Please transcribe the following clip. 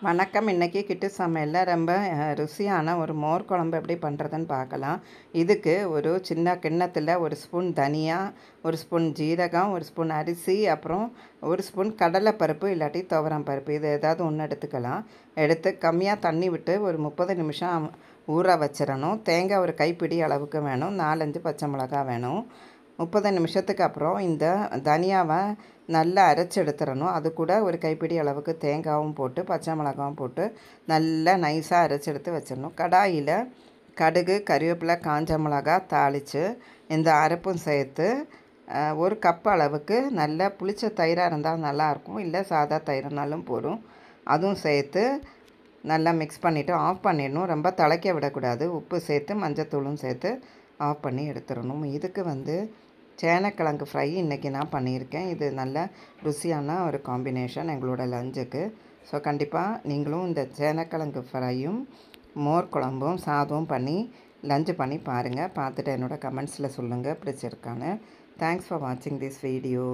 வணக்கம். இன்றைக்கி கிட்டு சமையலில் ரொம்ப ருசியான ஒரு மோர் குழம்பு எப்படி பண்ணுறதுன்னு பார்க்கலாம். இதுக்கு ஒரு சின்ன கிண்ணத்தில் ஒரு ஸ்பூன் தனியா, ஒரு ஸ்பூன் ஜீரகம், ஒரு ஸ்பூன் அரிசி, அப்புறம் ஒரு ஸ்பூன் கடலைப்பருப்பு இல்லாட்டி துவரம் பருப்பு, இது ஏதாவது ஒன்று எடுத்துக்கலாம். எடுத்து கம்மியாக தண்ணி விட்டு ஒரு 30 நிமிஷம் ஊற வச்சிடணும். தேங்காய் ஒரு கைப்பிடி அளவுக்கு வேணும். 4-5 பச்சை மிளகா வேணும். 30 நிமிஷத்துக்கு அப்புறம் இந்த தனியாவை நல்லா அரைச்சி எடுத்துடணும். அது கூட ஒரு கைப்பிடி அளவுக்கு தேங்காயும் போட்டு பச்சை மிளகாவும் போட்டு நல்லா நைஸாக அரைச்சி எடுத்து வச்சிடணும். கடாயில் கடுகு, கறிவேப்பிலை, காஞ்ச மிளகா தாளித்து இந்த அரைப்பும் சேர்த்து ஒரு கப் அளவுக்கு நல்லா புளிச்ச தயிராக இருந்தால் நல்லாயிருக்கும், இல்லை சாதா தயிர்னாலும் போதும். அதுவும் சேர்த்து நல்லா மிக்ஸ் பண்ணிவிட்டு ஆஃப் பண்ணிடணும். ரொம்ப திளைக்க விடக்கூடாது. உப்பு சேர்த்து மஞ்சத்தூளும் சேர்த்து ஆஃப் பண்ணி எடுத்துடணும். இதுக்கு சேனக்கிழங்கு ஃப்ரை இன்றைக்கி நான் பண்ணியிருக்கேன். இது நல்ல ருசியான ஒரு காம்பினேஷன் எங்களோட லஞ்சுக்கு. ஸோ கண்டிப்பாக நீங்களும் இந்த சேனக்கிழங்கு ஃப்ரையும் மோர் குழம்பும் சாதமும் பண்ணி லஞ்சு பண்ணி பாருங்கள். பார்த்துட்டு என்னோடய கமெண்ட்ஸில் சொல்லுங்கள் பிடிச்சிருக்கான்னு. தேங்க்ஸ் ஃபார் வாட்சிங் திஸ் வீடியோ.